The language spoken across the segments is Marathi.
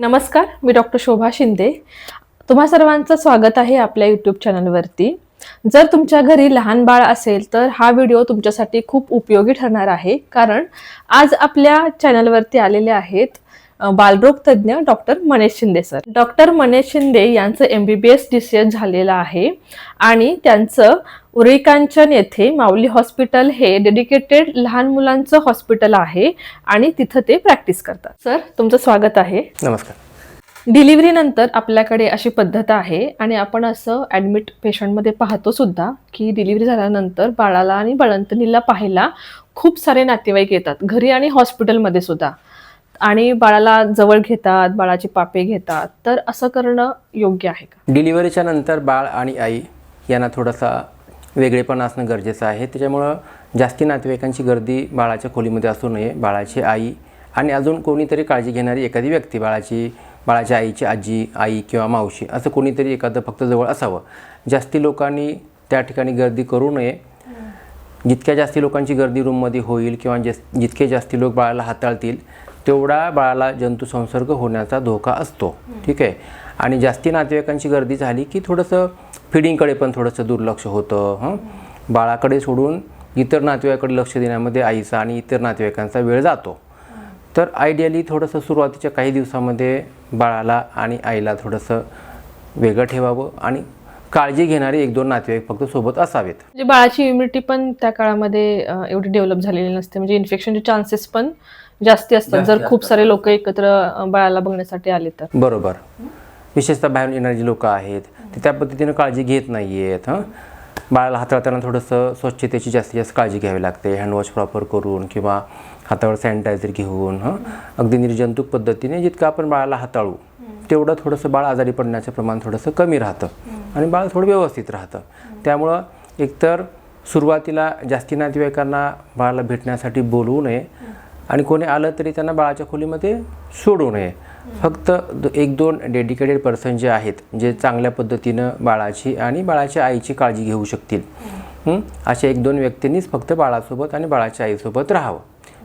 नमस्कार, मी डॉक्टर शोभा शिंदे. तुम्हा सर्वांचं स्वागत आहे आपल्या यूट्यूब चॅनलवरती. जर तुमच्या घरी लहान बाळ असेल तर हा व्हिडिओ तुमच्यासाठी खूप उपयोगी ठरणार आहे. कारण आज आपल्या चॅनलवरती आलेले आहेत बालरोग तज्ज्ञ doctor Manesh Shinde sir. Doctor Manesh Shinde यांचं MBBS DCS झालेलं आहे आणि त्यांचं उरळी कांचन येथे माऊली हॉस्पिटल हे डेडिकेटेड लहान मुलांचं हॉस्पिटल आहे आणि तिथं ते प्रॅक्टिस करतात. सर, तुमचं स्वागत आहे. नमस्कार. डिलिव्हरी नंतर आपल्याकडे अशी पद्धत आहे आणि आपण असं ॲडमिट पेशंटमध्ये पाहतो सुद्धा की डिलिव्हरी झाल्यानंतर बाळाला आणि बाळंतणीला पाहायला खूप सारे नातेवाईक येतात, घरी आणि हॉस्पिटलमध्ये सुद्धा, आणि बाळाला जवळ घेतात, बाळाचे पापे घेतात. तर असं करणं योग्य आहे का? डिलिव्हरीच्या नंतर बाळ आणि आई यांना थोडासा वेगळेपणा असणं गरजेचं आहे. त्याच्यामुळं जास्ती नातेवाईकांची गर्दी बाळाच्या खोलीमध्ये असू नये. बाळाची आई आणि अजून कोणीतरी काळजी घेणारी एखादी व्यक्ती, बाळाच्या आईची आजी, आई किंवा मावशी, असं कोणीतरी एखादं फक्त जवळ असावं. जास्ती लोकांनी त्या ठिकाणी गर्दी करू नये. जितक्या जास्ती लोकांची गर्दी रूममध्ये होईल किंवा जितके जास्ती लोक बाळाला हाताळतील तेवढा बाळाला जंतू संसर्ग होण्याचा धोका असतो. ठीक आहे. आणि जास्ती नातेवाईकांची गर्दी झाली की थोडंसं फिडिंगकडे पण थोडंसं दुर्लक्ष होतं. बाळाकडे सोडून इतर नातेवाईकाकडे लक्ष देण्यामध्ये आईचा आणि इतर नातेवाईकांचा वेळ जातो. तर आयडियली थोडंसं सुरुवातीच्या काही दिवसामध्ये बाळाला आणि आईला थोडंसं वेगळं ठेवावं आणि काळजी घेणारे 1-2 नातेवाईक फक्त सोबत असावेत. म्हणजे बाळाची इम्युनिटी पण त्या काळामध्ये एवढी डेव्हलप झालेली नसते, म्हणजे इन्फेक्शनचे चान्सेस पण जास्ती असतात जर खूप सारे लोक एकत्र बाळाला बघण्यासाठी आले तर. बरोबर. विशेषतः बाहेरून येणारी लोक आहेत ते त्या पद्धतीनं काळजी घेत नाही आहेत. बाळाला हाताळताना थोडंसं स्वच्छतेची जास्तीत जास्त काळजी घ्यावी लागते. हँडवॉश प्रॉपर करून किंवा हातावर सॅनिटायझर घेऊन अगदी निर्जंतुक पद्धतीने जितकं आपण बाळाला हाताळू तेवढं थोडंसं बाळ आजारी पडण्याचं प्रमाण थोडंसं कमी राहतं आणि बाळ थोडं व्यवस्थित राहतं. त्यामुळं एकतर सुरुवातीला जास्ती नातेवाईकांना बाळाला भेटण्यासाठी बोलवू नये आणि कोणी आलं तरी त्यांना बाळाच्या खोलीमध्ये सोडू नये. फक्त 1-2 डेडिकेटेड पर्सन जे आहेत, जे चांगल्या पद्धतीनं बाळाची आणि बाळाच्या आईची काळजी घेऊ शकतील, अशा 1-2 व्यक्तींनीच फक्त बाळासोबत आणि बाळाच्या आईसोबत राहावं.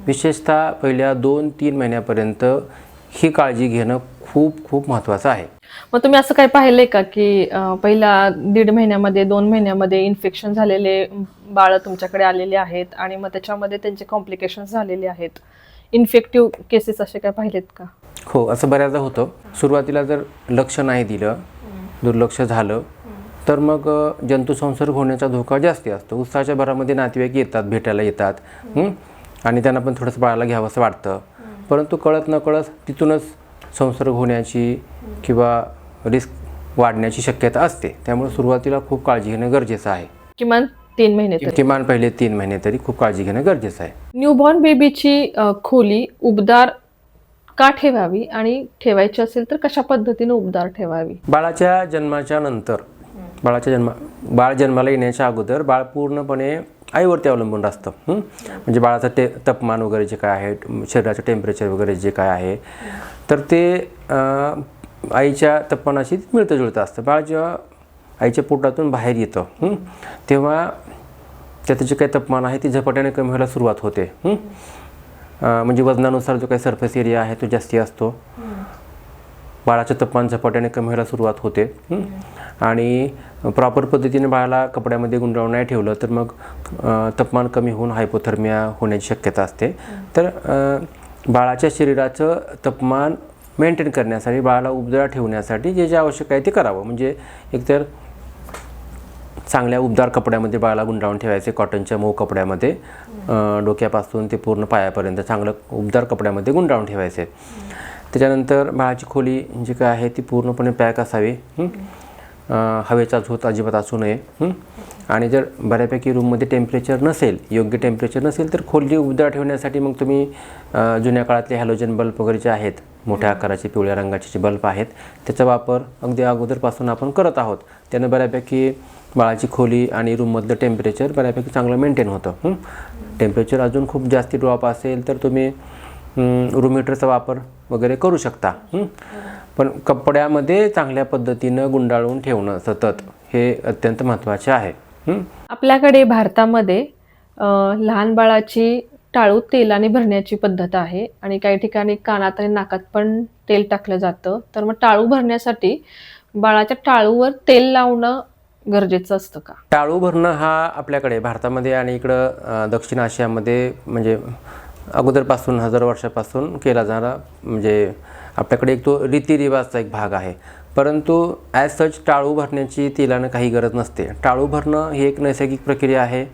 विशेषतः पहिल्या 2-3 महिन्यापर्यंत ही काळजी घेणं खूप महत्त्वाचं आहे. मग तुम्ही असं काय पाहिलंय का की पहिल्या 1.5 महिन्यामध्ये 2 महिन्यामध्ये इन्फेक्शन झालेले बाळ तुमच्याकडे आलेले आहेत आणि मग त्याच्यामध्ये त्यांचे कॉम्प्लिकेशन्स झालेले आहेत, इन्फेक्टिव्ह केसेस असे काय पाहिलेत का? हो, असं बऱ्याचदा होतं. सुरुवातीला जर लक्ष नाही दिलं, दुर्लक्ष झालं तर मग जंतू संसर्ग होण्याचा धोका जास्ती असतो. उत्साहाच्या भरामध्ये नातेवाईक येतात, भेटायला येतात आणि त्यांना पण थोडंसं बाळाला घ्यावं असं वाटतं, परंतु कळत नकळत तिथूनच संसर्ग होण्याची किंवा रिस्क वाढण्याची शक्यता असते. त्यामुळे सुरुवातीला खूप काळजी घेणं गरजेचं आहे. किमान 3 महिने तरी. किमान पहिले 3 महिने तरी खूप काळजी घेणं गरजेचं आहे. न्यूबॉर्न बेबीची खोली उबदार का ठेवावी आणि ठेवायची असेल तर कशा पद्धतीने उबदार ठेवावी? बाळाच्या जन्माच्या नंतर बाळ जन्माला येण्याच्या अगोदर बाळ पूर्णपणे आईवरती अवलंबून असतं. म्हणजे बाळाचं तापमान वगैरे जे काय आहे, शरीराचं टेम्परेचर वगैरे जे काय आहे, तर ते आईच्या तापमानाशी मिळतं जुळतं असतं. बाळ जेव्हा आईच्या पोटातून बाहेर येतं तेव्हा त्याचं जे काही तापमान आहे ते झपाट्याने कमी व्हायला सुरुवात होते. म्हणजे वजनानुसार जो काही सरफेस एरिया आहे तो जास्ती असतो. बाळाचं तापमान झपाट्याने कमी व्हायला सुरुवात होते आणि प्रॉपर पद्धतीने बाळाला कपड्यामध्ये गुंडाळून नाही ठेवलं तर मग तापमान कमी होऊन हायपोथर्मिया होण्याची शक्यता असते. तर बाळाच्या शरीराचं तापमान मेंटेन करण्यासाठी, बाळाला उबदार ठेवण्यासाठी जे आवश्यक आहे ते करावं. म्हणजे एकतर चांगल्या उबदार कपड्यामध्ये बाळाला गुंडाळून ठेवायचे, कॉटनच्या मऊ कपड्यामध्ये, डोक्यापासून ते पूर्ण पायापर्यंत चांगलं उबदार कपड्यामध्ये गुंडाळून ठेवायचे. त्याच्यानंतर बाळाची खोली जी काय आहे ती पूर्णपणे पॅक असावी. हवेचा झोत अजिबात असू नये. आणि जर बऱ्यापैकी रूममध्ये टेम्परेचर नसेल, योग्य टेम्परेचर नसेल, तर खोली उबदार ठेवण्यासाठी मग तुम्ही जुन्या काळातले हॅलोजन बल्ब वगैरे जे आहेत, मोठ्या आकाराचे पिवळ्या रंगाचे जे बल्ब आहेत, त्याचा वापर अगदी अगोदरपासून आपण करत आहोत. त्यानं बऱ्यापैकी बाळाची खोली आणि रूममधलं टेम्परेचर बऱ्यापैकी चांगलं मेंटेन होतं. टेम्परेचर अजून खूप जास्ती ड्रॉप असेल तर तुम्ही रूम हीटरचा वापर वगैरे करू शकता. पण कपड्यामध्ये चांगल्या पद्धतीनं गुंडाळून ठेवणं सतत हे अत्यंत महत्त्वाचे आहे. आपल्याकडे भारतामध्ये लहान बाळाची टाळू तेलाने भरण्याची पद्धत आहे आणि काही ठिकाणी कानात आणि नाकात पण तेल टाकलं जातं. तर मग टाळू भरण्यासाठी बाळाच्या टाळूवर तेल लावणं गरजेचं असतं का? टाळू भरणं हा आपल्याकडे भारतामध्ये आणि इकडं दक्षिण आशियामध्ये म्हणजे अगोदरपासून हजारो वर्षापासून केला जाणारा म्हणजे आपल्याकडे एक तो रीतिरिवाजचा एक भाग आहे. परंतु ॲज सच टाळू भरण्याची तेलानं काही गरज नसते. टाळू भरणं ही एक नैसर्गिक प्रक्रिया आहे.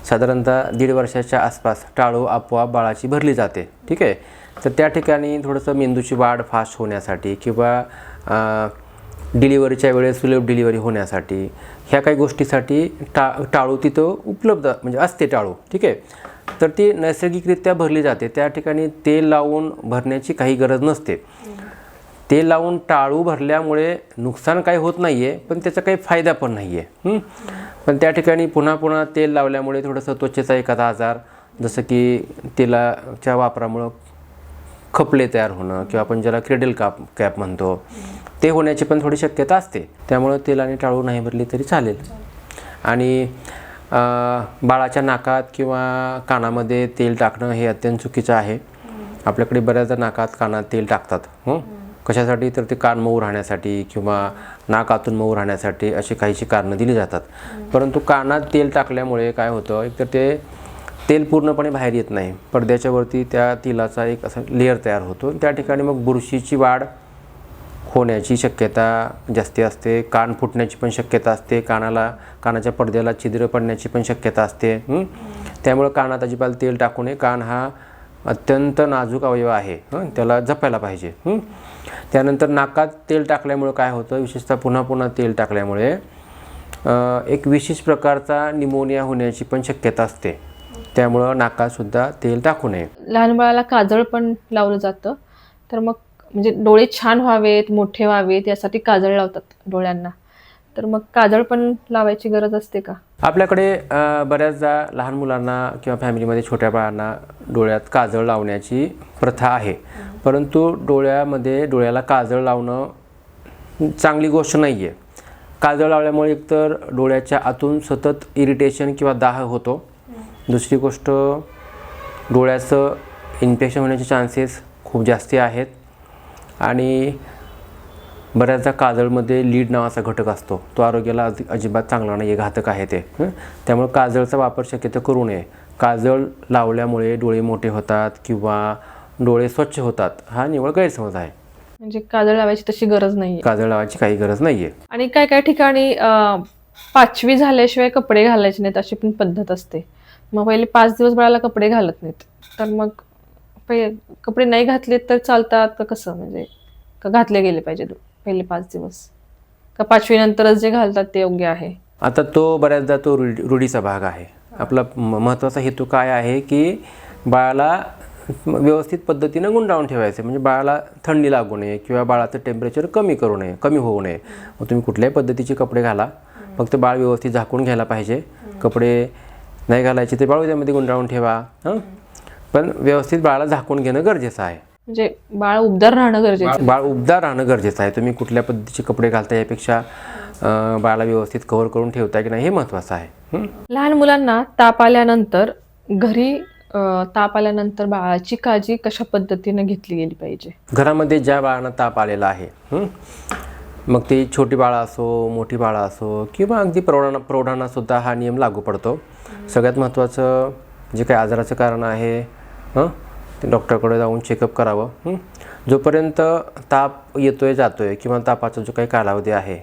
साधारणतः 1.5 वर्षाच्या आसपास टाळू आपोआप बाळाची भरली जाते. ठीक आहे. तर त्या ठिकाणी थोडंसं मेंदूची वाढ फास्ट होण्यासाठी किंवा डिलिव्हरीच्या वेळेस सुलभ डिलिव्हरी होण्यासाठी ह्या काही गोष्टीसाठी टाळू तिथं उपलब्ध म्हणजे असते टाळू. ठीक आहे. तर ती नैसर्गिकरित्या भरली जाते. त्या ठिकाणी तेल लावून भरण्याची काही गरज नसते. तेल लावून टाळू भरल्यामुळे नुकसान काही होत नाही आहे, पण त्याचा काही फायदा पण नाही आहे. पण त्या ठिकाणी पुन्हा पुन्हा तेल लावल्यामुळे थोडंसं त्वचेचा एखादा आजार जसं की तेलाच्या वापरामुळं खपले तयार होणं किंवा आपण ज्याला क्रेडल कॅप म्हणतो ते होण्याची पण थोडी शक्यता असते. त्यामुळं तेलाने टाळू नाही भरली तरी चालेल. आणि बाळाच्या नाकात किंवा कानामध्ये तेल टाकणं हे अत्यंत चुकीचं आहे. आपल्याकडे बऱ्याचदा नाकात कानात तेल टाकतात. कशासाठी? तर ते कान मऊ राहण्यासाठी किंवा नाक आतून मऊ राहण्यासाठी अशी काहीशी कारणं दिली जातात. परंतु कानात तेल टाकल्यामुळे काय होतं, एकतर ते तेल पूर्णपणे बाहेर येत नाही. पडद्याच्या वरती त्या तेलाचा एक असा लेअर तयार होतो. त्या ठिकाणी मग बुरशीची वाढ होण्याची शक्यता जास्ती असते. कान फुटण्याची पण शक्यता असते. कानाच्या पडद्याला छिद्र पडण्याची पण शक्यता असते. त्यामुळं कानात अजिबात तेल टाकू नये. कान हा अत्यंत नाजूक अवयव आहे. त्याला जपायला पाहिजे. त्यानंतर नाकात तेल टाकल्यामुळं काय होतं, विशेषतः पुन्हा पुन्हा तेल टाकल्यामुळे एक विशेष प्रकारचा निमोनिया होण्याची पण शक्यता असते. त्यामुळं नाकातसुद्धा तेल टाकू नये. लहान बाळाला काजळ पण लावलं जातं. तर मग म्हणजे डोळे छान व्हावेत, मोठे व्हावेत यासाठी काजळ लावतात डोळ्यांना. तर मग काजळ पण लावायची गरज असते का? आपल्याकडे बऱ्याचदा लहान मुलांना किंवा फॅमिलीमध्ये छोट्या बाळांना डोळ्यात काजळ लावण्याची प्रथा आहे. परंतु डोळ्याला काजळ लावणं चांगली गोष्ट नाही आहे. काजळ लावल्यामुळे एकतर डोळ्याच्या आतून सतत इरिटेशन किंवा दाह होतो. दुसरी गोष्ट, डोळ्याचं इन्फेक्शन होण्याचे चान्सेस खूप जास्ती आहेत. आणि बऱ्याचदा काजळमध्ये लीड नावाचा घटक असतो. तो आरोग्याला अजिबात चांगला नाही आहे, घातक आहे ते. त्यामुळे काजळचा वापर शक्यतो करू नये. काजळ लावल्यामुळे डोळे मोठे होतात किंवा डोळे स्वच्छ होतात हा निव्वळ गैरसमज आहे. म्हणजे काजळ लावायची तशी गरज नाही. काजळ लावायची काही गरज नाही आहे. आणि काय काय ठिकाणी 5वी झाल्याशिवाय कपडे घालायचे नाहीत अशी पण पद्धत असते. मग पहिले 5 दिवस बाळाला कपडे घालत नाहीत. तर मग कपडे नाही घातले तर चालतात का कसं? म्हणजे का घातले गेले पाहिजे पहिले 5 दिवस, का 5वी नंतरच जे घालतात ते योग्य आहे? आता तो बऱ्याचदा तो रूढीचा भाग आहे. आपला महत्त्वाचा हेतू काय आहे की बाळाला व्यवस्थित पद्धतीनं गुंडाळून ठेवायचं. म्हणजे बाळाला थंडी लागू नये किंवा बाळाचं टेम्परेचर कमी होऊ नये. मग तुम्ही कुठल्याही पद्धतीचे कपडे घाला, फक्त बाळ व्यवस्थित झाकून घ्यायला पाहिजे. कपडे नाही घालायचे ते बाळ त्यामध्ये गुंडाळून ठेवा. पण व्यवस्थित बाळाला झाकून घेणं गरजेचं आहे. म्हणजे बाळ उबदार राहणं गरजेचं आहे. तुम्ही कुठल्या पद्धतीचे कपडे घालता यापेक्षा बाळाला व्यवस्थित कव्हर करून ठेवताय की नाही हे महत्त्वाचं आहे. लहान मुलांना ताप आल्यानंतर बाळाची काळजी कशा पद्धतीने घेतली गेली पाहिजे? घरामध्ये ज्या बाळांना ताप आलेला आहे, मग ती छोटी बाळं असो, मोठी बाळं असो किंवा अगदी प्रौढांना सुद्धा हा नियम लागू पडतो. सगळ्यात महत्त्वाचं जे काही आजाराचं कारण आहे ते डॉक्टरकडे जाऊन चेकअप करावं. जोपर्यंत ताप येतोय जातोय किंवा तापाचा जो काही कालावधी आहे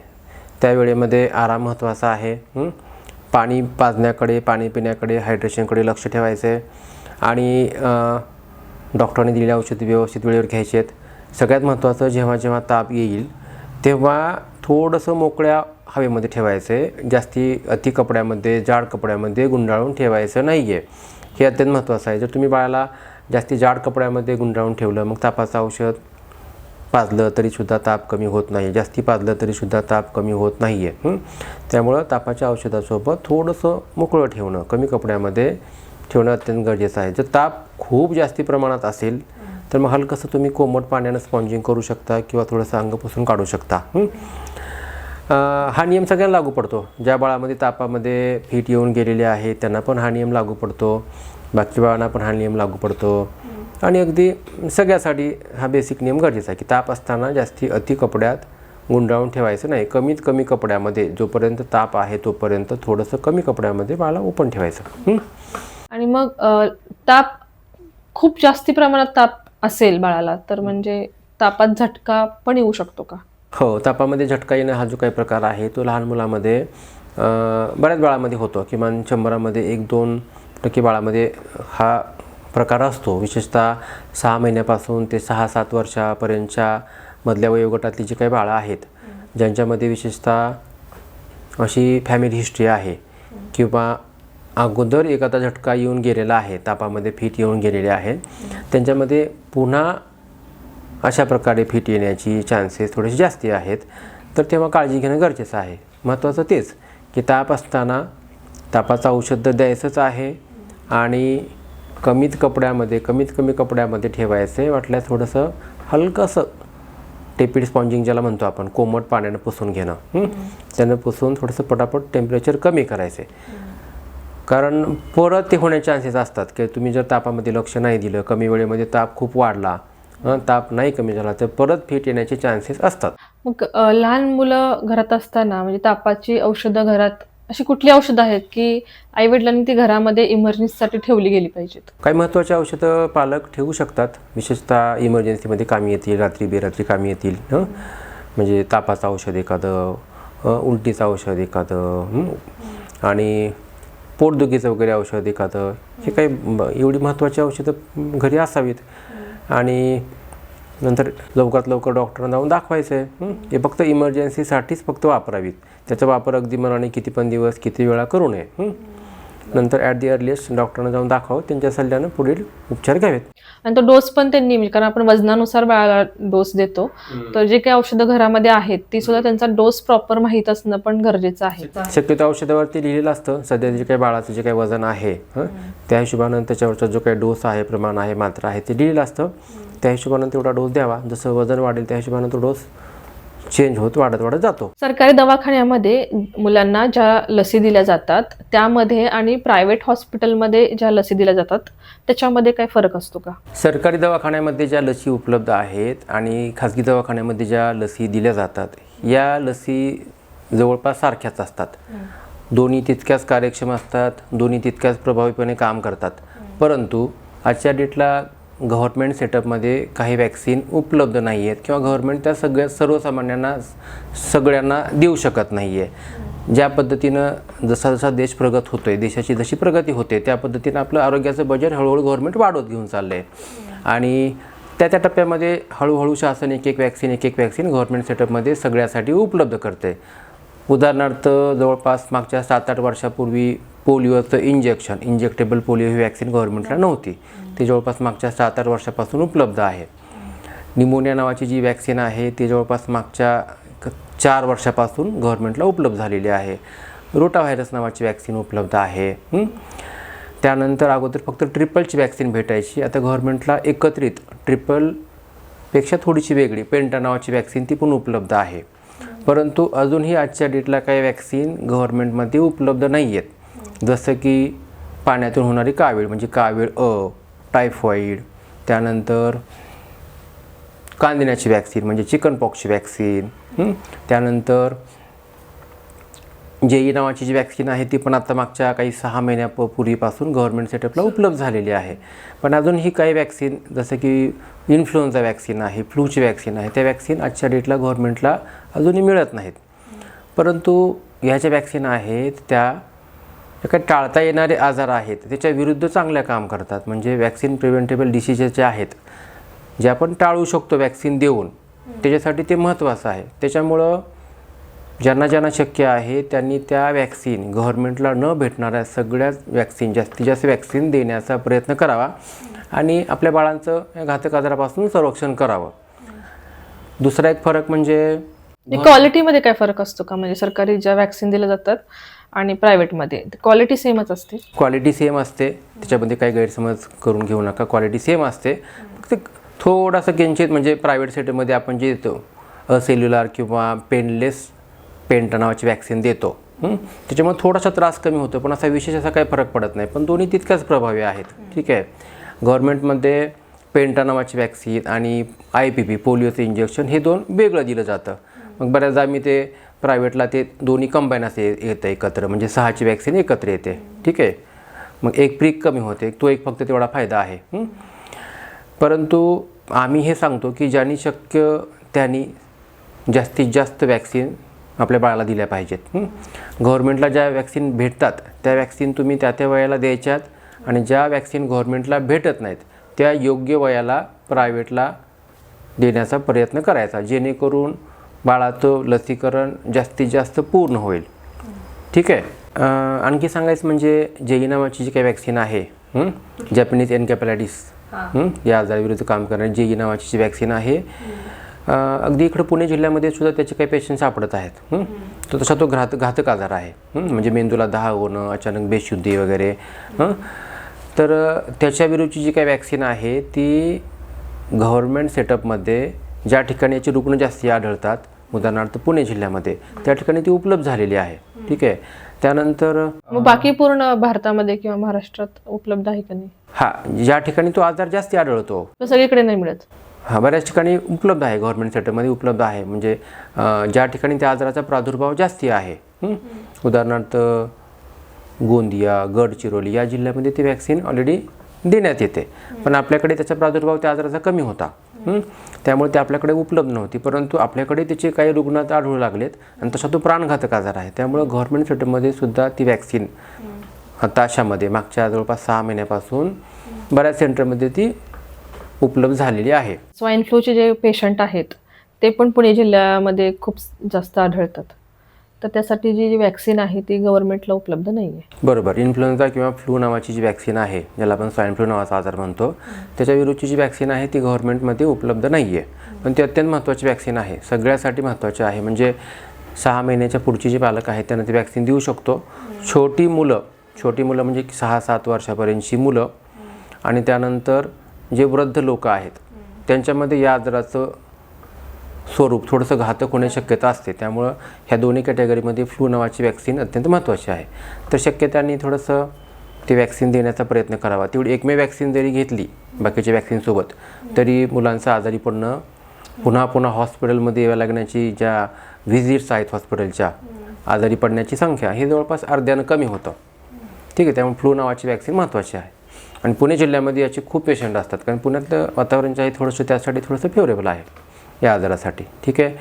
त्या वेळेमध्ये आराम महत्त्वाचा आहे. पाणी पाजण्याकडे, पाणी पिण्याकडे, हायड्रेशनकडे लक्ष ठेवायचं आहे. आणि डॉक्टरने दिलेली औषधं व्यवस्थित वेळेवर घ्यायची आहेत. सगळ्यात महत्त्वाचं, जेव्हा जेव्हा ताप येईल तेव्हा थोडंसं मोकळ्या हवेमध्ये ठेवायचं आहे. जास्ती अति कपड्यामध्ये, जाड कपड्यामध्ये गुंडाळून ठेवायचं नाही आहे. हे अत्यंत महत्त्वाचं आहे. जर तुम्ही बाळाला जास्ती जाड कपड्यामध्ये गुंडाळून ठेवलं, मग तापाचं औषध पाजलं तरीसुद्धा ताप कमी होत नाही, जास्ती पाजलं तरीसुद्धा ताप कमी होत नाही आहे. त्यामुळं तापाच्या औषधासोबत थोडंसं मोकळं ठेवणं, कमी कपड्यामध्ये ठेवणं अत्यंत गरजेचं आहे. जर ताप खूप जास्ती प्रमाणात असेल तर मग हलकंसं तुम्ही कोमट पाण्यानं स्पॉन्जिंग करू शकता किंवा थोडंसं अंग पुसून काढू शकता. हा नियम सगळ्यांना लागू पडतो. ज्या बाळामध्ये तापामध्ये फिट येऊन गेलेले आहे त्यांना पण हा नियम लागू पडतो. बाकी बाळांना पण हा नियम लागू पडतो. आणि अगदी सगळ्यासाठी हा बेसिक नियम गरजेचा आहे की ताप असताना जास्ती अति कपड्यात गुंडाळून ठेवायचं नाही. कमीत कमी कपड्यामध्ये जोपर्यंत ताप आहे तोपर्यंत थोडंसं कमी कपड्यामध्ये बाळाला ओपन ठेवायचं. आणि मग ताप खूप जास्ती प्रमाणात ताप असेल बाळाला तर म्हणजे तापात झटका पण येऊ शकतो का? हो, तापामध्ये झटका येणं हा जो काही प्रकार आहे तो लहान मुलामध्ये बऱ्याच बाळामध्ये होतो. किमान 100मध्ये 1-2% बाळामध्ये हा प्रकार असतो. विशेषतः 6 महिन्यापासून ते 6-7 वर्षापर्यंतच्या मधल्या वयोगटातली जी काही बाळं आहेत ज्यांच्यामध्ये विशेषतः अशी फॅमिली हिस्ट्री आहे किंवा अगोदर एखादा झटका येऊन गेलेला आहे, तापामध्ये फिट येऊन गेलेले आहे, त्यांच्यामध्ये पुन्हा अशा प्रकारे फिट येण्याची चान्सेस थोडेसे जास्ती आहेत. तर तेव्हा काळजी घेणं गरजेचं आहे. महत्त्वाचं तेच की ताप असताना तापाचं औषध तर द्यायचंच आहे आणि कमीत कमी कपड्यामध्ये ठेवायचं आहे. वाटल्यास थोडंसं हलकंसं टेपिड स्पॉन्जिंग ज्याला म्हणतो आपण, कोमट पाण्यानं पुसून घेणं. त्यानं पुसून थोडंसं पटापट टेम्परेचर कमी करायचे. कारण परत ते होण्याचे चान्सेस असतात की तुम्ही जर तापामध्ये लक्ष नाही दिलं, कमी वेळेमध्ये ताप खूप वाढला, ताप नाही कमी झाला तर परत फिट येण्याचे चान्सेस असतात. मग लहान मुलं घरात असताना म्हणजे तापाची औषधं घरात अशी कुठली औषधं आहेत की आईवडिलांनी ती घरामध्ये इमर्जन्सीसाठी ठेवली गेली पाहिजेत? काही महत्त्वाची औषधं पालक ठेवू शकतात. विशेषतः इमर्जन्सीमध्ये कामी येतील, रात्री बेरात्री कामी येतील. म्हणजे तापाचं औषध एखादं, उलटीचं औषध एखादं आणि पोटदुखीचं वगैरे औषध एखादं, हे काही एवढी महत्त्वाची औषधं घरी असावीत. आणि नंतर लवकरात लवकर डॉक्टरांना जाऊन दाखवायचं आहे. हे फक्त इमर्जन्सीसाठीच फक्त वापरावीत. त्याचा वापर अगदी मनाने किती पण दिवस किती वेळा करू नये. नंतर ॲट दी अर्लिएस्ट डॉक्टरांना जाऊन दाखवावं, त्यांच्या सल्ल्यानं पुढील उपचार घ्यावेत. आणि तो डोस पण त्यांनी म्हणजे कारण आपण वजनानुसार बाळाला डोस देतो, तर जे काही औषधं घरामध्ये आहेत ती सुद्धा त्यांचा डोस प्रॉपर माहीत असणं पण गरजेचं आहे. शक्यतो औषधावरती लिहिलेलं असतं सध्या जे काही बाळाचं जे काही वजन आहे त्या हिशोबानं त्याच्यावरचा जो काही डोस आहे, प्रमाण आहे, मात्रा आहे ते लिहिलेलं असतं. त्या हिशोबानं तेवढा डोस द्यावा. जसं वजन वाढेल त्या हिशोबानं तो डोस चेंज होत वाढत जातो. सरकारी दवाखान्यामध्ये मुलांना ज्या लसी दिल्या जातात त्यामध्ये आणि प्रायव्हेट हॉस्पिटलमध्ये ज्या लसी दिल्या जातात त्याच्यामध्ये काय फरक असतो का? सरकारी दवाखान्यामध्ये ज्या लसी उपलब्ध आहेत आणि खाजगी दवाखान्यामध्ये ज्या लसी दिल्या जातात या लसी जवळपास सारख्याच असतात. दोन्ही तितक्याच कार्यक्षम असतात, दोन्ही तितक्याच प्रभावीपणे काम करतात. परंतु आजच्या डेटला गव्हर्नमेंट सेटअपमध्ये काही वॅक्सिन उपलब्ध नाही आहेत किंवा गव्हर्नमेंट त्या सर्वसामान्यांना सगळ्यांना देऊ शकत नाही आहे. ज्या पद्धतीनं जसा देश प्रगत होतो आहे, देशाची जशी प्रगती होते त्या पद्धतीनं आपलं आरोग्याचं बजेट हळूहळू गव्हर्नमेंट वाढवत घेऊन चाललं आहे. आणि त्या टप्प्यामध्ये हळूहळू शासन एक एक वॅक्सिन गव्हर्नमेंट सेटअपमध्ये सगळ्यासाठी उपलब्ध करते. उदाहरणार्थ जवळपास मागच्या 7-8 वर्षापूर्वी पोलिओचं इंजेक्टेबल पोलिओ ही वॅक्सिन गव्हर्नमेंटला नव्हती. ती जवळपास मागच्या 7-8 वर्षापासून उपलब्ध आहे. निमोनिया नावाची जी वॅक्सिन आहे ती जवळपास मागच्या 4 वर्षापासून गव्हर्नमेंटला उपलब्ध झालेली आहे. रोटा व्हायरस नावाची वॅक्सिन उपलब्ध आहे. त्यानंतर अगोदर फक्त ट्रिपलची वॅक्सिन भेटायची, आता गव्हर्नमेंटला एकत्रित ट्रिपलपेक्षा थोडीशी वेगळी पेंटा नावाची वॅक्सिन ती पण उपलब्ध आहे. परंतु अजूनही आजच्या डेटला काही वॅक्सिन गव्हर्नमेंटमध्ये उपलब्ध नाही आहेत. जसं की पाण्यातून होणारी कावीळ म्हणजे कावीळ टायफॉईड, त्यानंतर कांदिण्याची वॅक्सिन म्हणजे चिकन पॉक्सची वॅक्सिन, त्यानंतर जेई नावाची जी वॅक्सिन आहे ती पण आता मागच्या काही 6 महिन्यापूर्वीपासून गव्हर्नमेंट सेटअपला उपलब्ध झालेली आहे. पण अजूनही काही वॅक्सिन जसं की इन्फ्लुएन्झा वॅक्सिन आहे, फ्लूची वॅक्सिन आहे, त्या वॅक्सिन आजच्या डेटला गव्हर्नमेंटला अजूनही मिळत नाहीत. परंतु ह्या ज्या वॅक्सिन आहेत त्या काही टाळता येणारे आजार आहेत त्याच्या विरुद्ध चांगल्या काम करतात. म्हणजे वॅक्सिन प्रिव्हेंटेबल डिसीजेस जे आहेत जे आपण टाळू शकतो वॅक्सिन देऊन, त्याच्यासाठी ते महत्त्वाचं आहे. त्याच्यामुळं ज्यांना शक्य आहे त्यांनी त्या वॅक्सिन गव्हर्नमेंटला न भेटणाऱ्या सगळ्या वॅक्सिन जास्तीत जास्त वॅक्सिन देण्याचा प्रयत्न करावा आणि आपल्या बाळांचं या घातक आजारापासून संरक्षण करावं. दुसरा एक फरक म्हणजे क्वालिटीमध्ये काय फरक असतो का? म्हणजे सरकारी ज्या वॅक्सिन दिल्या जातात आणि प्रायव्हेटमध्ये क्वालिटी सेमच असते? क्वालिटी सेम असते, त्याच्यामध्ये काही गैरसमज करून घेऊ नका. क्वालिटी सेम असते, फक्त थोडासा किंचित म्हणजे प्रायव्हेट सेटअपमध्ये आपण जे देतो सेल्युलर किंवा पेनलेस पेंटा नावाची वॅक्सिन देतो त्याच्यामुळे थोडासा त्रास कमी होतो, पण असा विशेष असा काही फरक पडत नाही, पण दोन्ही तितक्याच प्रभावी आहेत. ठीक आहे. गव्हर्नमेंटमध्ये पेंटा नावाची वॅक्सिन आणि IPP पोलिओचं इंजेक्शन हे 2 वेगळं दिलं जातं. मग बऱ्याचदा आम्ही ते प्रायव्हेटला ते दोन्ही कंबाईन असे येतं एकत्र, म्हणजे 6ची वॅक्सिन एकत्र येते. ठीक आहे. मग एक प्रीक कमी होते, तो एक फक्त तेवढा फायदा आहे. परंतु आम्ही हे सांगतो की ज्यांनी शक्य त्यांनी जास्तीत जास्त वॅक्सिन आपल्या बाळाला दिल्या पाहिजेत. गव्हर्नमेंटला ज्या वॅक्सिन भेटतात त्या वॅक्सिन तुम्ही त्या वयाला द्यायच्यात, आणि ज्या वॅक्सिन गव्हर्नमेंटला भेटत नाहीत त्या योग्य वयाला प्रायव्हेटला देण्याचा प्रयत्न करायचा, जेणेकरून बाळाचं लसीकरण जास्तीत जास्त पूर्ण होईल. ठीक आहे. आणखी सांगायचं म्हणजे JE नावाची जी काही वॅक्सिन आहे, जॅपनीज एन्केफेलायटिस या आजाराविरुद्ध काम करणारी JE नावाची जी वॅक्सिन आहे, अगदी इकडं पुणे जिल्ह्यामध्ये सुद्धा त्याचे काही पेशंट सापडत आहेत. तो तसा तो घातक आजार आहे, म्हणजे मेंदूला दाह होणं, अचानक बेशुद्धी वगैरे. तर त्याच्याविरुद्धची जी काही वॅक्सिन आहे ती गव्हर्नमेंट सेटअपमध्ये ज्या ठिकाणी याचे रुग्ण जास्ती आढळतात, उदाहरणार्थ पुणे जिल्ह्यामध्ये, त्या ठिकाणी ती उपलब्ध झालेली आहे. ठीक आहे. त्यानंतर मग बाकी पूर्ण भारतामध्ये किंवा महाराष्ट्रात उपलब्ध आहे का नाही? ज्या ठिकाणी तो आजार जास्ती आढळतो तो सगळीकडे नाही मिळत. बऱ्याच ठिकाणी उपलब्ध आहे, गव्हर्नमेंट सेक्टरमध्ये उपलब्ध आहे, म्हणजे ज्या ठिकाणी त्या आजाराचा प्रादुर्भाव जास्ती आहे, उदाहरणार्थ गोंदिया, गडचिरोली या जिल्ह्यामध्ये ती वॅक्सिन ऑलरेडी देण्यात येते. पण आपल्याकडे त्याचा प्रादुर्भाव त्या आजाराचा कमी होता, त्यामुळे ते आपल्याकडे उपलब्ध नव्हती. परंतु आपल्याकडे त्याचे काही रुग्ण आढळू लागलेत, आणि तसा तो प्राणघातक आजार आहे. त्यामुळे गव्हर्नमेंट सेक्टरमध्ये सुद्धा ती वॅक्सिन ताशामध्ये मागच्या जवळपास 6 महिन्यापासून बऱ्याच सेंटरमध्ये ती उपलब्ध झालेली आहे. स्वाईन फ्लूचे जे पेशंट आहेत ते पण पुणे जिल्ह्यामध्ये खूप जास्त आढळतात, तर त्यासाठी जी वॅक्सिन आहे ती गव्हर्नमेंटला उपलब्ध नाही आहे. बरोबर. इन्फ्लुएन्झा किंवा फ्लू नावाची जी वॅक्सिन आहे, ज्याला आपण स्वाईन फ्लू नावाचा आजार म्हणतो, त्याच्याविरुद्धची जी वॅक्सिन आहे ती गव्हर्नमेंटमध्ये उपलब्ध नाही आहे. पण ती अत्यंत महत्त्वाची वॅक्सिन आहे, सगळ्यासाठी महत्त्वाची आहे. म्हणजे 6 महिन्याच्या पुढची जे पालक आहेत त्यांना ती वॅक्सिन देऊ शकतो. छोटी मुलं म्हणजे 6-7 वर्षापर्यंतची मुलं, आणि त्यानंतर जे वृद्ध लोक आहेत त्यांच्यामध्ये या आजाराचं स्वरूप थोडंसं घातक होण्याची शक्यता असते. त्यामुळं ह्या दोन्ही कॅटेगरीमध्ये फ्लू नावाची वॅक्सिन अत्यंत महत्त्वाची आहे. तर शक्य त्यांनी थोडंसं ती वॅक्सिन देण्याचा प्रयत्न करावा. तेवढी एकमेव वॅक्सिन जरी घेतली बाकीच्या वॅक्सिनसोबत, तरी मुलांचं आजारी पडणं, पुन्हा हॉस्पिटलमध्ये यावं लागण्याची ज्या व्हिजिट्स आहेत हॉस्पिटलच्या, आजारी पडण्याची संख्या ही जवळपास अर्ध्यानं कमी होतं. ठीक आहे. त्यामुळे फ्लू नावाची वॅक्सिन महत्त्वाची आहे. आणि पुणे जिल्ह्यामध्ये याचे खूप पेशंट असतात, कारण पुण्यातलं वातावरण जे आहे थोडंसं त्यासाठी थोडंसं फेवरेबल आहे या आजारासाठी. ठीक आहे.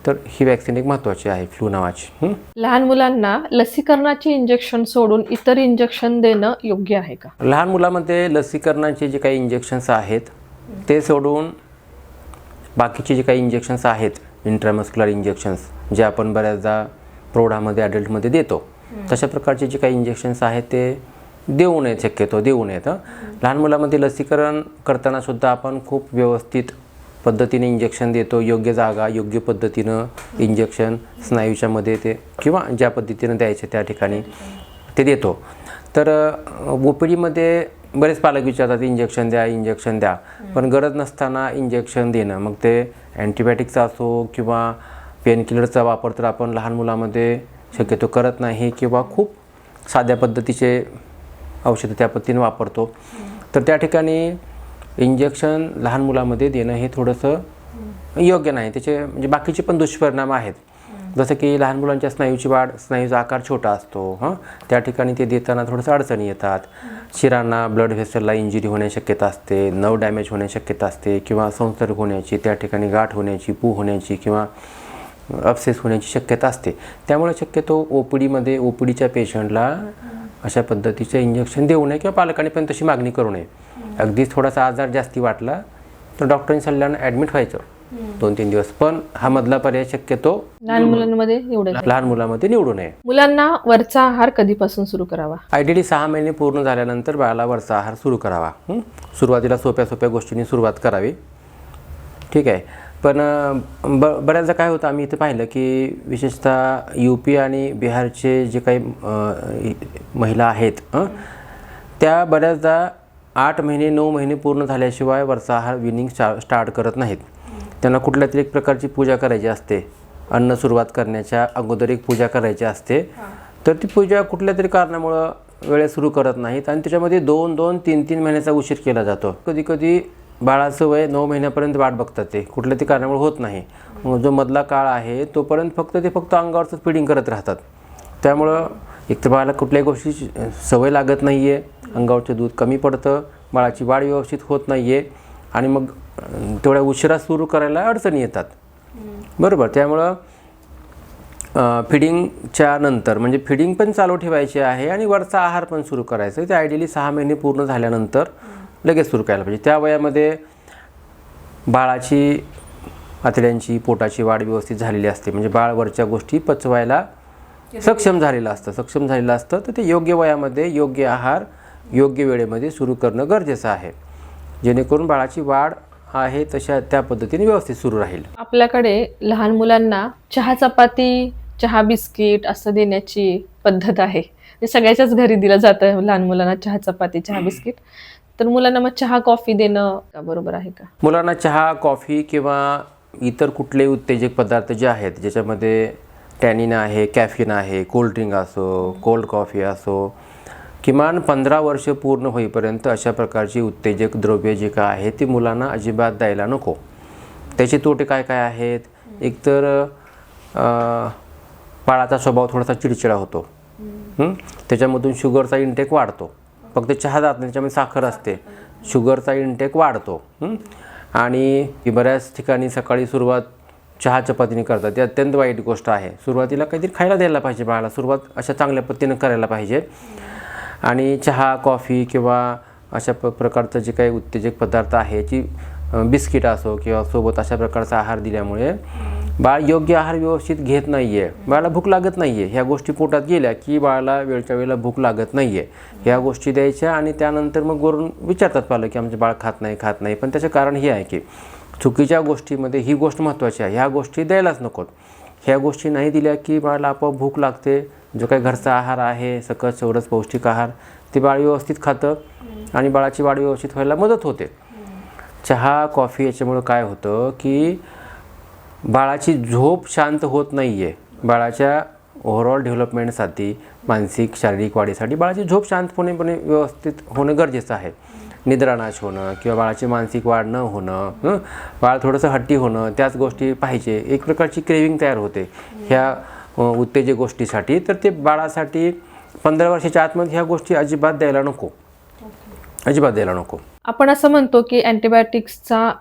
तर ही वॅक्सिन एक महत्त्वाची आहे फ्लू नावाची. लहान मुलांना लसीकरणाची इंजेक्शन सोडून इतर इंजेक्शन देणं योग्य आहे का? लहान मुलामध्ये लसीकरणाचे जे काही इंजेक्शन्स आहेत ते सोडून बाकीचे जे काही इंजेक्शन्स आहेत, इंट्रामस्क्युलर इंजेक्शन्स, जे आपण बऱ्याचदा प्रौढामध्ये ॲडल्टमध्ये देतो, तशा प्रकारचे जे काही इंजेक्शन्स आहेत ते देऊ नयेत, शक्यतो देऊ नयेत. लहान मुलामध्ये लसीकरण करताना सुद्धा आपण खूप व्यवस्थित पद्धतीने इंजेक्शन देतो, योग्य जागा, योग्य पद्धतीनं इंजेक्शन स्नायूच्या मध्ये ते किंवा ज्या पद्धतीनं द्यायचे त्या ठिकाणी ते देतो. तर OPDमध्ये बरेच पालक विचारतात इंजेक्शन द्या, पण गरज नसताना इंजेक्शन देणं, मग ते अँटीबायोटिकचा असो किंवा पेनकिलरचा वापर तर आपण लहान मुलामध्ये शक्यतो करत नाही, किंवा खूप साध्या पद्धतीचे औषधं त्या पद्धतीने वापरतो. तर त्या ठिकाणी इंजेक्शन लहान मुलामध्ये देणं हे थोडंसं योग्य नाही. त्याचे म्हणजे बाकीचे पण दुष्परिणाम आहेत, जसं की लहान मुलांच्या स्नायूची वाढ, स्नायूचा आकार छोटा असतो, त्या ठिकाणी ते देताना थोडंसं अडचणी येतात. शिरांना, ब्लड व्हेसलला इंजुरी होण्याची शक्यता असते, नर्व डॅमेज होण्याची शक्यता असते, किंवा संसर्ग होण्याची, त्या ठिकाणी गाठ होण्याची, पू होण्याची किंवा अपसेस होण्याची शक्यता असते. त्यामुळे शक्यतो OPDच्या पेशंटला अशा पद्धतीचं इंजेक्शन देऊ नये, किंवा पालकांनी पण तशी मागणी करू नये. अगदी थोडासा आजार जास्ती वाटला तर डॉक्टरांनी सल्ल्यानं ॲडमिट व्हायचं 2-3 दिवस, पण हा मधला पर्याय शक्यतो लहान मुलांमध्ये निवडू नये. मुलांना वरचा आहार कधीपासून सुरू करावा? आयडियली 6 महिने पूर्ण झाल्यानंतर बाळाला वरचा आहार सुरू करावा. सुरुवातीला सोप्या गोष्टींनी सुरुवात करावी. ठीक आहे. पण बऱ्याचदा काय होतं, आम्ही इथं पाहिलं की विशेषतः UP आणि बिहारचे जे काही महिला आहेत त्या बऱ्याचदा 8 महिने 9 महिने पूर्ण झाल्याशिवाय वरचा आहार विनिंग स्टार्ट करत नाहीत. त्यांना कुठल्या तरी एक प्रकारची पूजा करायची असते, अन्न सुरुवात करण्याच्या अगोदर एक पूजा करायची असते. तर ती पूजा कुठल्या तरी कारणामुळं वेळेत सुरू करत नाहीत आणि त्याच्यामध्ये 2-2, 3-3 महिन्याचा उशीर केला जातो. कधी कधी बाळाचं वय 9 महिन्यापर्यंत वाट बघतात, ते कुठल्या तरी कारणामुळे होत नाही. मग जो मधला काळ आहे तोपर्यंत फक्त अंगावरच फिडिंग करत राहतात. त्यामुळं एक तर बाळाला कुठल्याही गोष्टीची सवय लागत नाही आहे, अंगावरचं दूध कमी पडतं, बाळाची वाढ व्यवस्थित होत नाही आहे आणि मग तेवढ्या उशिरा सुरू करायला अडचणी येतात. बरोबर. त्यामुळं फिडिंगच्या नंतर म्हणजे फिडिंग पण चालू ठेवायची आहे आणि वरचा आहार पण सुरू करायचा आहे. ते आयडियली 6 महिने पूर्ण झाल्यानंतर लगेच सुरू करायला पाहिजे. त्या वयामध्ये बाळाची आतड्यांची पोटाची वाढ व्यवस्थित झालेली असते, म्हणजे बाळ वरच्या गोष्टी पचवायला सक्षम झालेलं असतं. तर ते योग्य वयामध्ये योग्य आहार योग्य वेळेमध्ये सुरू करणं गरजेचं आहे, जेणेकरून बाळाची वाढ आहे त्या पद्धतीने व्यवस्थित सुरू राहील. आपल्याकडे लहान मुलांना चहा चपाती, चहा बिस्किट असं देण्याची पद्धत आहे. हे सगळ्याच्याच घरी दिलं जातं लहान मुलांना चहा चपाती, चहा बिस्किट. तर मुलांना मग चहा कॉफी देणं बरोबर आहे का? मुलांना चहा कॉफी किंवा इतर कुठलेही उत्तेजक पदार्थ जे आहेत ज्याच्यामध्ये टॅनिन आहे, कॅफिन आहे, कोल्ड्रिंक असो, कोल्ड कॉफी असो, किमान 15 वर्ष पूर्ण होईपर्यंत अशा प्रकारची उत्तेजक द्रव्य जे काय आहे ती मुलांना अजिबात द्यायला नको. त्याचे तोटे काय काय आहेत? एकतर बाळाचा स्वभाव थोडासा चिडचिडा होतो, त्याच्यामधून शुगरचा इंटेक वाढतो. फक्त चहा जात नाही, त्याच्यामध्ये साखर असते, शुगरचा इंटेक वाढतो. आणि बऱ्याच ठिकाणी सकाळी सुरुवात चहा चपातीने करतात, ती अत्यंत वाईट गोष्ट आहे. सुरुवातीला काहीतरी खायला द्यायला पाहिजे बाळाला, सुरुवात अशा चांगल्या पद्धतीनं करायला पाहिजे. आणि चहा कॉफी किंवा अशा प्रकारचं जे काही उत्तेजक पदार्थ आहे, जी बिस्किट असो किंवा सोबत अशा प्रकारचा आहार दिल्यामुळे बाळ योग्य आहार व्यवस्थित घेत नाही आहे, बाळाला भूक लागत नाही आहे. ह्या गोष्टी पोटात गेल्या की बाळाला वेळच्या वेळेला भूक लागत नाही आहे. ह्या गोष्टी द्यायच्या आणि त्यानंतर मग वरून विचारतात पालक की आमचे बाळ खात नाही. पण त्याचं कारण हे आहे की चुकीच्या गोष्टीमध्ये ही गोष्ट महत्त्वाची आहे, ह्या गोष्टी द्यायलाच नकोत. ह्या गोष्टी नाही दिल्या की बाळाला आपोआप भूक लागते. जो काही घरचा आहार आहे, सकस चौरस पौष्टिक आहार, ते बाळ व्यवस्थित खातं आणि बाळाची वाढ व्यवस्थित व्हायला मदत होते. चहा कॉफी याच्यामुळं काय होतं की बाळाची झोप शांत होत नाही आहे. बाळाच्या ओव्हरऑल डेव्हलपमेंटसाठी, मानसिक शारीरिक वाढीसाठी बाळाची झोप शांतपणे व्यवस्थित होणं गरजेचं आहे. निद्रानाश होणं किंवा बाळाची मानसिक वाढ न होणं, बाळ थोडंसं हट्टी होणं, त्याच गोष्टी पाहिजे, एक प्रकारची क्रेविंग तयार होते ह्या उत्तेजक गोष्टीसाठी. तर ते बाळासाठी 15 वर्षाच्या आतमध्ये ह्या गोष्टी अजिबात द्यायला नको. आपण असं म्हणतो की अँटीबायोटिक्सचा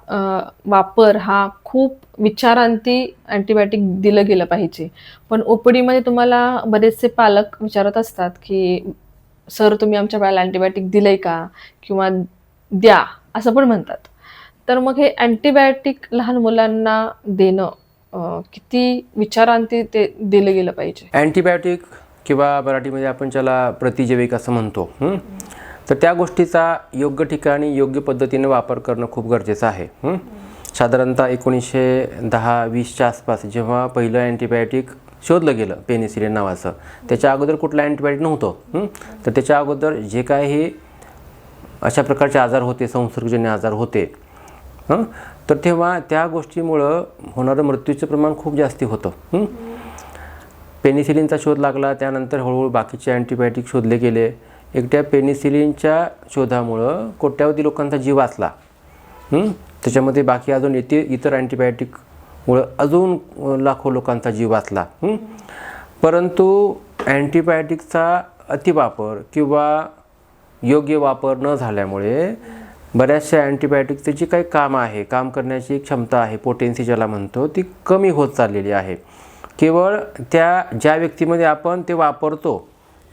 वापर हा खूप विचारांती अँटीबायोटिक दिलं गेलं पाहिजे. पण ओपीडीमध्ये तुम्हाला बरेचसे पालक विचारत असतात की सर तुम्ही आमच्या बाळाला अँटीबायोटिक दिलंय का, किंवा द्या असं पण म्हणतात. तर मग हे अँटीबायोटिक लहान मुलांना देणं किती विचारांती ते दिलं गेलं पाहिजे? अँटीबायोटिक किंवा मराठीमध्ये आपण त्याला प्रतिजैविक असं म्हणतो, तर त्या गोष्टीचा योग्य ठिकाणी योग्य पद्धतीने वापर करणं खूप गरजेचं आहे. साधारणतः 1910-20च्या आसपास जेव्हा पहिलं अँटीबायोटिक शोधलं गेलं, पेनिसिलिन नावाचं, त्याच्या अगोदर कुठलं अँटीबायोटिक नव्हतं. तर त्याच्या अगोदर जे काही अशा प्रकारचे आजार होते, संसर्गजन्य आजार होते, तर तेव्हा त्या गोष्टीमुळं होणारं मृत्यूचं प्रमाण खूप जास्ती होतं. पेनिसिलिनचा शोध लागला, त्यानंतर हळूहळू बाकीचे अँटीबायोटिक शोधले गेले. एकट्या पेनिसिलिनच्या शोधामुळं कोट्यावधी लोकांचा जीव वाचला. त्याच्यामध्ये बाकी अजून इतर अँटीबायोटिकमुळं अजून लाखो लोकांचा जीव वाचला. परंतु अँटीबायोटिकचा अतिवापर किंवा योग्य वापर न झाल्यामुळे बऱ्याचशा अँटीबायोटिकचे जे काही काम करण्याची क्षमता आहे, पोटेन्सी ज्याला म्हणतो, ती कमी होत चाललेली आहे. केवळ ज्या व्यक्तीमध्ये आपण ते वापरतो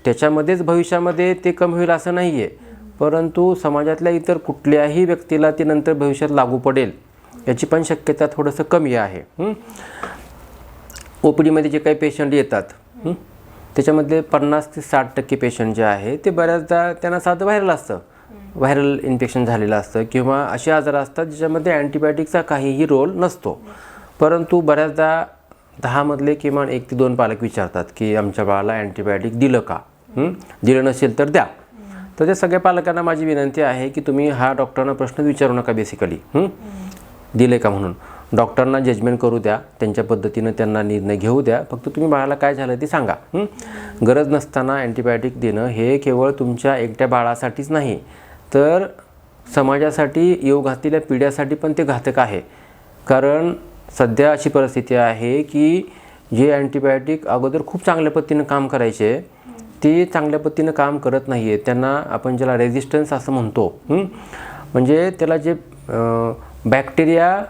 त्याच्यामध्येच भविष्यामध्ये ते कमी होईल असं नाही आहे, परंतु समाजातल्या इतर कुठल्याही व्यक्तीला ते नंतर भविष्यात लागू पडेल याची पण शक्यता थोडंसं कमी आहे. ओपीडीमध्ये जे काही पेशंट येतात त्याच्यामधले 50 ते 60% पेशंट जे आहे ते बऱ्याचदा त्यांना साधं व्हायरल इन्फेक्शन झालेलं असतं किंवा असे आजार असतात ज्याच्यामध्ये अँटीबायोटिकचा काहीही रोल नसतो. परंतु बऱ्याचदा 10 मधले किमान 1 ते 2 पालक विचारतात की आमच्या बाळाला अँटीबायोटिक दिलं का, दिलं नसेल तर द्या. तर त्या सगळ्या पालकांना माझी विनंती आहे की तुम्ही हा डॉक्टरांना प्रश्न विचारू नका बेसिकली दिले का म्हणून. डॉक्टरांना जजमेंट करू द्या, त्यांच्या पद्धतीनं त्यांना निर्णय घेऊ द्या. फक्त तुम्ही बाळाला काय झालं ते सांगा. गरज नसताना अँटीबायोटिक देणं हे केवळ तुमच्या एकट्या बाळासाठीच नाही, तर समाजासाठी, येऊ घातलेल्या पिढ्यासाठी पण ते घातक आहे. कारण सध्या अशी परिस्थिती आहे की जे अँटीबायोटिक अगोदर खूप चांगल्या पद्धतीनं काम करायचे ते चांगल्या पद्धतीनं काम करत नाही आहे. त्यांना आपण ज्याला रेझिस्टन्स असं म्हणतो, म्हणजे त्याला जे बॅक्टेरिया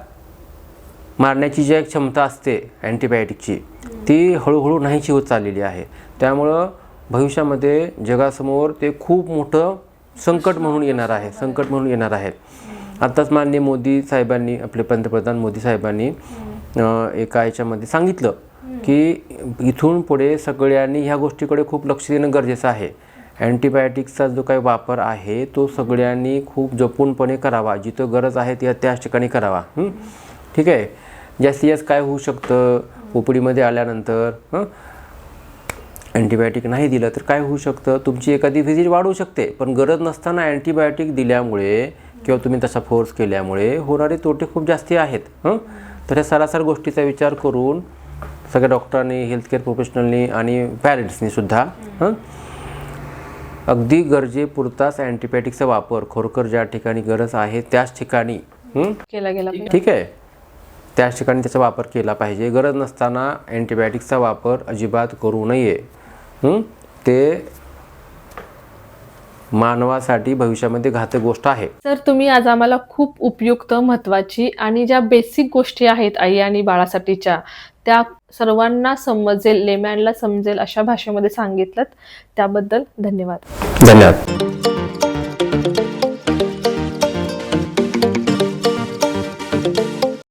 मारण्याची जी एक क्षमता असते अँटीबायोटिकची, ती हळूहळू नाहीशी होत चाललेली आहे. त्यामुळं भविष्यामध्ये जगासमोर ते खूप मोठं संकट म्हणून येणार आहे. आत्ताच माननीय मोदी साहेबांनी, आपले पंतप्रधान मोदी साहेबांनी एका याच्यामध्ये सांगितलं की इथून पुढे सगळ्यांनी ह्या गोष्टीकडे खूप लक्ष देणं गरजेचं आहे. अँटीबायोटिक्सचा जो काही वापर आहे तो सगळ्यांनी खूप जपूनपणे करावा. जिथं गरज आहे त्याच ठिकाणी करावा. ठीक आहे. जास्तीत जास्त काय होऊ शकतं, ओपीडीमध्ये आल्यानंतर अँटीबायोटिक नाही दिलं तर काय होऊ शकतं, तुमची एखादी व्हिजिट वाढू शकते. पण गरज नसताना अँटीबायोटिक दिल्यामुळे किंवा तुम्ही तसा फोर्स केल्यामुळे होणारे तोटे खूप जास्त आहेत. तर ह्या सरासर गोष्टीचा विचार करून सगळ्या डॉक्टरांनी, हेल्थकेअर प्रोफेशनलनी आणि पॅरेंट्सनी सुद्धा अगदी गरजेपुरताच अँटीबायोटिकचा वापर खरोखर ज्या ठिकाणी गरज आहे त्याच ठिकाणी केला गेला पाहिजे. ठीक आहे, त्याच ठिकाणी त्याचा वापर केला पाहिजे. गरज नसताना अँटीबायोटिक्सचा वापर अजिबात करू नये. ते मानवासाठी भविष्यामध्ये घातक गोष्ट आहे. तर तुम्ही आज आम्हाला खूप उपयुक्त, महत्त्वाची आणि ज्या बेसिक गोष्टी आहेत आई आणि बाळासाठीच्या, त्या सर्वांना समजेल, लेमॅनला समजेल अशा भाषेमध्ये सांगितलं. त्याबद्दल धन्यवाद. धन्यवाद.